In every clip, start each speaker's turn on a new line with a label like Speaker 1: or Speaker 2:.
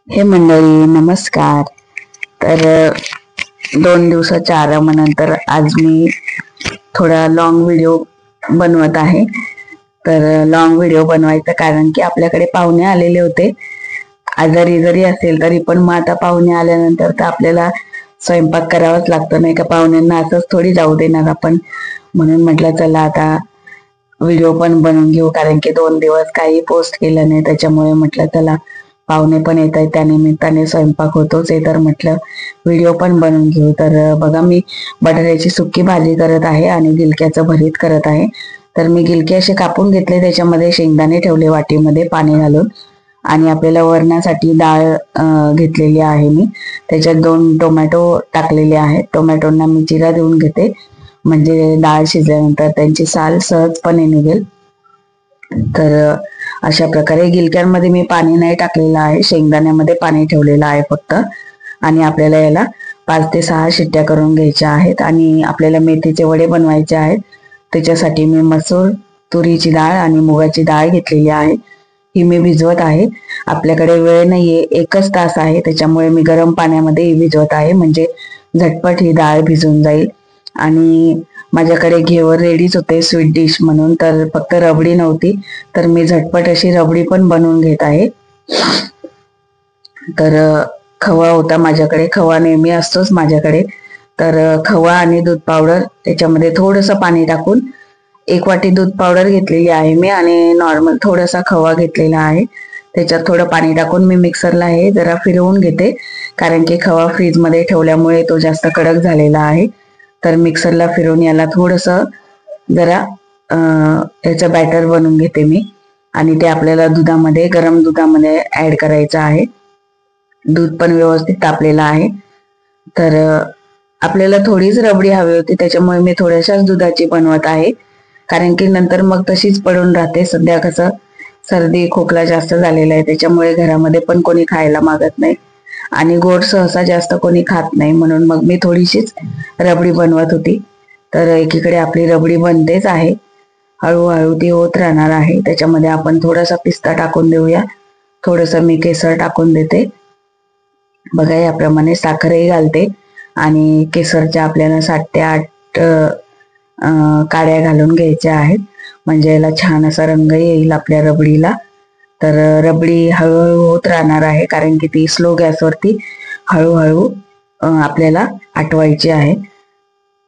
Speaker 1: हे मंडळी नमस्कार. तर 2 दिवसाच्या आरामानंतर आज मी थोडा लॉंग व्हिडिओ बनवत आहे. तर लॉंग व्हिडिओ बनवायचं कारण की आपल्याकडे पाहुणे आलेले होते. आजारी जरी असेल तरी पण मग आता पाहुणे आल्यानंतर तर आपल्याला स्वयंपाक करावाच लागतो, नाही का? पाहुण्यांना असंच थोडी जाऊ देणार आपण. म्हणून म्हटलं चला आता व्हिडिओ पण बनवून घेऊ, कारण की 2 दिवस काही पोस्ट केलं नाही. त्याच्यामुळे म्हटलं चला पाहुणे पण येत आहेत, त्यानिमित्ताने स्वयंपाक होतोच आहे, तर म्हटलं व्हिडिओ पण बनवून घेऊ. तर बघा, मी बटाट्याची सुकी भाजी करत आहे आणि गिलक्याचं भरीत करत आहे. तर मी गिलके असे कापून घेतले, त्याच्यामध्ये शेंगदाणे ठेवले वाटीमध्ये पाणी घालून, आणि आपल्याला वरणासाठी डाळ घेतलेली आहे मी. त्याच्यात 2 टोमॅटो टाकलेले आहेत. टोमॅटोंना मी चिरा देऊन घेते, म्हणजे डाळ शिजल्यानंतर त्यांची साल सहजपणे निघेल. तर अशा प्रकारे गिलक्यांमध्ये मी पाणी नाही टाकलेलं आहे, शेंगदाण्यामध्ये पाणी ठेवलेलं आहे फक्त. आणि आपल्याला याला 5 ते 6 शिट्ट्या करून घ्यायच्या आहेत. आणि आपल्याला मेथीचे वडे बनवायचे आहेत. त्याच्यासाठी मी मसूर, तुरीची डाळ आणि मुगाची डाळ घेतलेली आहे. ही मी भिजवत आहे. आपल्याकडे वेळ नाहीये, 1च तास आहे, त्याच्यामुळे मी गरम पाण्यामध्ये ही भिजवत आहे, म्हणजे झटपट ही डाळ भिजून जाईल. आणि माझ्याकडे घेवर रेडीच होते स्वीट डिश म्हणून, तर फक्त रबडी नव्हती, तर मी झटपट अशी रबडी पण बनवून घेत आहे. तर खवा होता माझ्याकडे, खवा नेहमी असतोच माझ्याकडे. तर खवा आणि दूध पावडर, त्याच्यामध्ये थोडंसं पाणी टाकून 1 वाटी दूध पावडर घेतलेली आहे मी, आणि नॉर्मल थोडासा खवा घेतलेला आहे. त्याच्यात थोडं पाणी टाकून मी मिक्सरला हे जरा फिरवून घेते, कारण की खवा फ्रीजमध्ये ठेवल्यामुळे तो जास्त कडक झालेला आहे. तर मिक्सरला फिरवून याला थोडंसं जरा याचं बॅटर बनवून घेते मी, आणि ते आपल्याला दुधामध्ये, गरम दुधामध्ये ऍड करायचं आहे. दूध पण व्यवस्थित तापलेलं आहे. तर आपल्याला थोडीच रबडी हवी होती, त्याच्यामुळे मी थोड्याशाच दुधाची बनवत आहे, कारण की नंतर मग तशीच पडून राहते. सध्या कसं सर्दी खोकला जास्त झालेला आहे, त्याच्यामुळे घरामध्ये पण कोणी खायला मागत नाही, आणि गोड सहसा जास्त कोणी खात नाही, म्हणून मग मी थोडीशीच रबडी बनवत होती. तर एकीकडे आपली रबडी बनतेच आहे, हळूहळू ती होत राहणार आहे. त्याच्यामध्ये आपण थोडासा पिस्ता टाकून देऊया, थोडंसं मी केसर टाकून देते. बघा, याप्रमाणे साखरही घालते, आणि केसरच्या आपल्याला 7 ते 8 काड्या घालून घ्यायच्या आहेत, म्हणजे याला छान असा रंग येईल आपल्या रबडीला. तर रबडी हळूहळू होत राहणार आहे, कारण की ती स्लो गॅसवरती हळूहळू आपल्याला आटवायची आहे.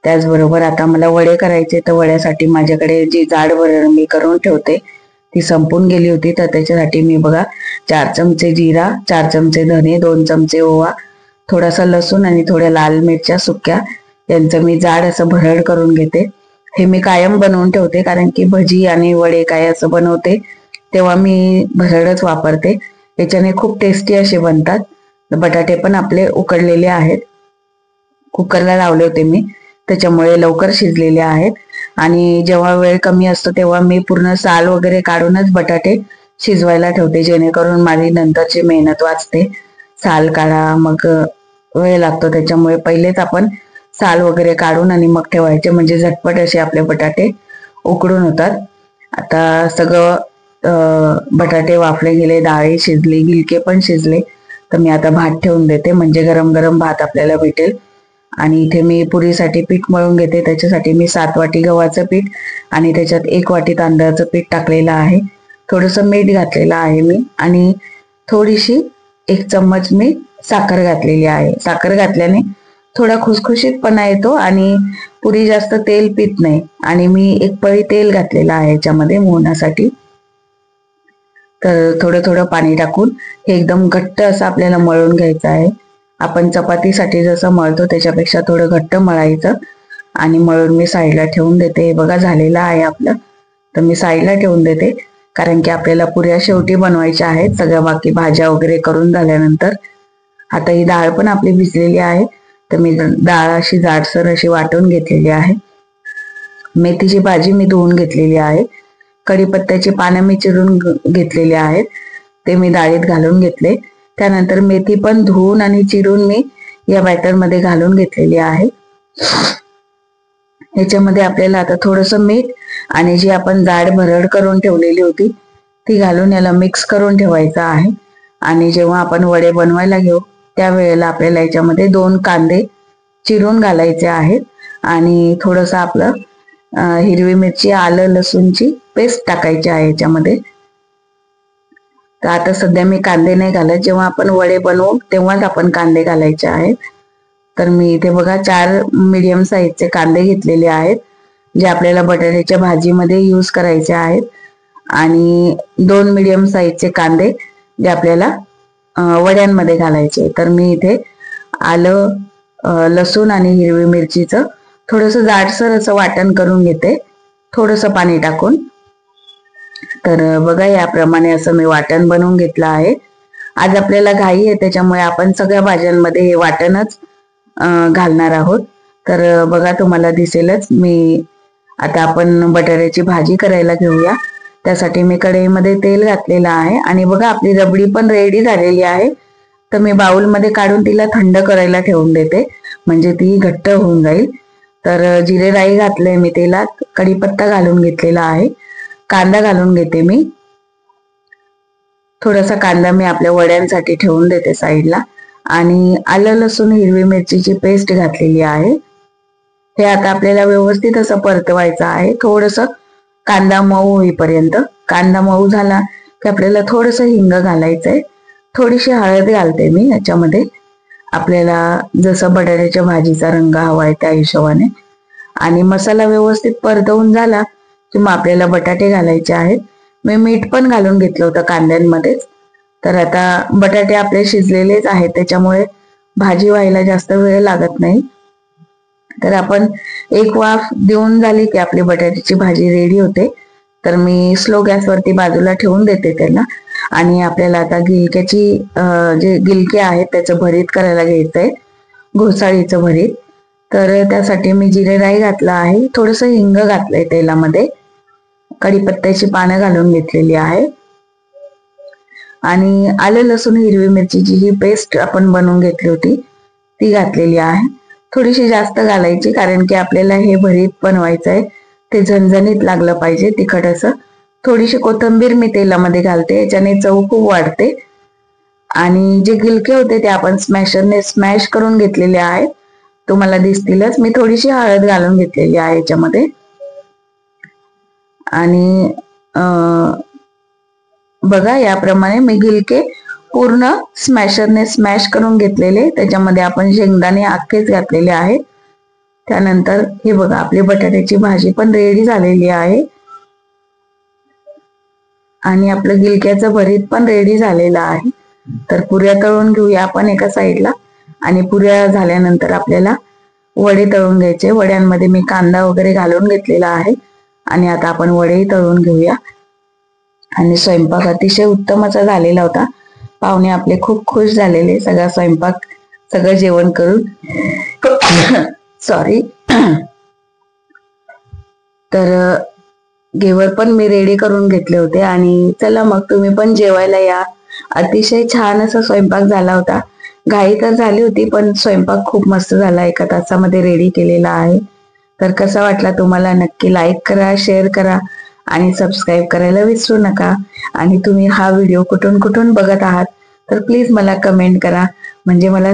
Speaker 1: त्याचबरोबर आता मला वडे करायचे, तर वड्यासाठी माझ्याकडे जी जाड भरड मी करून ठेवते ती संपून गेली होती. तर त्याच्यासाठी मी बघा 4 चमचे जिरा, 4 चमचे धने, 2 चमचे ओवा, थोडासा लसूण आणि थोड्या लाल मिरच्या सुक्या, यांचं मी जाड असं भरड करून घेते. हे मी कायम बनवून ठेवते, कारण की भजी आणि वडे काय असं बनवते तेव्हा मी भरडच वापरते. याच्याने खूप टेस्टी असे बनतात. बटाटे पण आपले उकडलेले आहेत, कुकरला लावले होते मी, त्याच्यामुळे लवकर शिजलेले आहेत. आणि जेव्हा वेळ कमी असतो तेव्हा मी पूर्ण साल वगैरे काढूनच बटाटे शिजवायला ठेवते, जेणेकरून माझी नंतरची मेहनत वाचते. साल काढा, मग वेळ लागतो, त्याच्यामुळे पहिलेच आपण साल वगैरे काढून आणि मग ठेवायचे, म्हणजे झटपट असे आपले बटाटे उकडून होतात. आता सगळं बटाटे वाफले गेले, डाळी शिजली, गिलके पण शिजले, तर मी आता भात ठेवून देते, म्हणजे गरम गरम भात आपल्याला भेटेल. आणि इथे मी पुरीसाठी पीठ मळून घेते. त्याच्यासाठी मी 7 वाटी गव्हाचं पीठ आणि त्याच्यात 1 वाटी तांदळाचं पीठ टाकलेलं आहे. थोडंसं मीठ घातलेलं आहे मी, आणि थोडीशी 1 चम्मच मी साखर घातलेली आहे. साखर घातल्याने थोडा खुसखुशीतपणा येतो, आणि पुरी जास्त तेल पित नाही. आणि मी 1 पळी तेल घातलेलं आहे याच्यामध्ये मोहनासाठी. तर थोडं थोडं पाणी टाकून हे एकदम घट्ट असं आपल्याला मळून घ्यायचं आहे. आपण चपातीसाठी जसं मळतो त्याच्यापेक्षा थोडं घट्ट मळायचं, आणि मळून मी साईडला ठेवून देते. बघा, झालेलं आहे आपलं. तर मी साईडला ठेवून देते, कारण की आपल्याला पुऱ्या शेवटी बनवायच्या आहेत, सगळ्या बाकी भाज्या वगैरे करून झाल्यानंतर. आता ही डाळ पण आपली भिजलेली आहे, तर मी डाळ अशी जाडसर अशी वाटून घेतलेली आहे. मेथीची भाजी मी धुवून घेतलेली आहे. कढीपत्त्याची पानं मी चिरून घेतलेली आहेत, ते मी डाळीत घालून घेतले. त्यानंतर मेथी पण धुवून आणि चिरून मी या बॅटर मध्ये घालून घेतलेली आहे. ह्याच्यामध्ये आपल्याला आता थोडंसं मीठ आणि जी आपण जाड भरड करून ठेवलेली होती ती घालून याला मिक्स करून ठेवायचं आहे. आणि जेव्हा आपण वडे बनवायला घेऊ त्यावेळेला आपल्याला याच्यामध्ये 2 कांदे चिरून घालायचे आहेत आणि थोडंसं आपलं हिरवी मिरची, आलं, लसूणची पेस्ट टाकायची आहे याच्यामध्ये. तर आता सध्या मी कांदे नाही घालत, जेव्हा आपण वडे बनवू तेव्हाच आपण कांदे घालायचे आहेत. तर मी इथे बघा 4 मीडियम साईजचे कांदे घेतलेले आहेत, जे आपल्याला बटाट्याच्या भाजीमध्ये यूज करायचे आहेत, आणि 2 मीडियम साईजचे कांदे जे आपल्याला वड्यांमध्ये घालायचे. तर मी इथे आलं, लसूण आणि हिरवी मिरचीचं थोडंसं जाडसर असं वाटण करून घेते, थोडंसं पाणी टाकून. तर बघा याप्रमाणे असं मी वाटण बनवून घेतलं आहे. आज आपल्याला घाई आहे त्याच्यामुळे आपण सगळ्या भाज्यांमध्ये हे वाटणच घालणार आहोत. तर बघा तुम्हाला दिसेलच. मी आता आपण बटाट्याची भाजी करायला घेऊया. त्यासाठी मी कढईमध्ये तेल घातलेलं आहे आणि बघा आपली रबडी पण रेडी झालेली आहे. तर मी बाउलमध्ये काढून तिला थंड करायला ठेवून देते, म्हणजे ती घट्ट होऊन जाईल. तर जिरे राई घातलंय मी तेलात, कढीपत्ता घालून घेतलेला आहे, कांदा घालून घेते मी. थोडासा कांदा मी आपल्या वड्यांसाठी ठेवून देते साईडला, आणि आलं, लसूण, हिरवी मिरचीची पेस्ट घातलेली आहे. हे आता आपल्याला व्यवस्थित असं परतवायचं आहे, थोडंसं कांदा मऊ होईपर्यंत. कांदा मऊ झाला की आपल्याला थोडंसं हिंग घालायचंय, थोडीशी हळद घालते मी याच्यामध्ये, आपल्याला जसं बटाट्याच्या भाजीचा रंग हवाय त्या हिशोबाने. आणि मसाला व्यवस्थित परतवून झाला की मग आपल्याला बटाटे घालायचे आहेत. मी मीठ पण घालून घेतलं होतं कांद्यांमध्येच. तर आता बटाटे आपले शिजलेलेच आहेत त्याच्यामुळे भाजी व्हायला जास्त वेळ लागत नाही. तर आपण एक वाफ देऊन झाली की आपली बटाट्याची भाजी रेडी होते. तर मी स्लो गॅसवरती बाजूला ठेवून देते त्याला. आणि आपल्याला आता गिलक्याची जे गिलके आहेत त्याचं भरीत करायला घ्यायचंय, घोसाळीचं भरीत. तर त्यासाठी मी जिरे राई घातला आहे, थोडंसं हिंग घातलंय तेलामध्ये, कढीपत्त्याची पानं घालून घेतलेली आहे, आणि आलं, लसूण, हिरवी मिरचीची ही पेस्ट आपण बनवून घेतली होती ती घातलेली आहे. थोडीशी जास्त घालायची, कारण की आपल्याला हे भरीत बनवायचं आहे, ते झणझणीत लागलं पाहिजे, तिखट असं. थोडीशी कोथिंबीर मी तेलामध्ये घालते, याच्याने चव खूप वाढते. आणि जे गिलके होते ते आपण स्मॅशरने स्मॅश करून घेतलेले आहे, तुम्हाला दिसतीलच. मी थोडीशी हळद घालून घेतलेली आहे याच्यामध्ये. आणि बघा याप्रमाणे मी गिलके पूर्ण स्मॅशरने स्मॅश करून घेतलेले, त्याच्यामध्ये आपण शेंगदाणे अख्खेच घातलेले आहे. त्यानंतर हे बघा आपली बटाट्याची भाजी पण रेडी झालेली आहे, आणि आपलं गिलक्याचं भरीत पण रेडी झालेलं आहे. तर पुऱ्या तळून घेऊया आपण एका साईडला, आणि पुऱ्या झाल्यानंतर आपल्याला वडे तळून घ्यायचे. वड्यांमध्ये मी कांदा वगैरे घालून घेतलेला आहे, आणि आता आपण वडेही तळून घेऊया. आणि स्वयंपाक अतिशय उत्तम असा झालेला होता. पाहुणे आपले खूप खुश झालेले, सगळा स्वयंपाक, सगळं जेवण करून. सॉरी. तर घेवर पण मी रेडी करून घेतले होते, आणि चला मग तुम्ही पण जेवायला या. अतिशय छान असा स्वयंपाक झाला होता. घाई तर झाली होती, पण स्वयंपाक खूप मस्त झाला, 1 तासामध्ये रेडी केलेला आहे. तर कसा वाटला तुम्हाला नक्की लाईक करा, शेअर करा, आणि सबस्क्राईब करायला विसरू नका. आणि तुम्ही हा व्हिडिओ कुठून कुठून बघत आहात तर प्लीज मला कमेंट करा, म्हणजे मला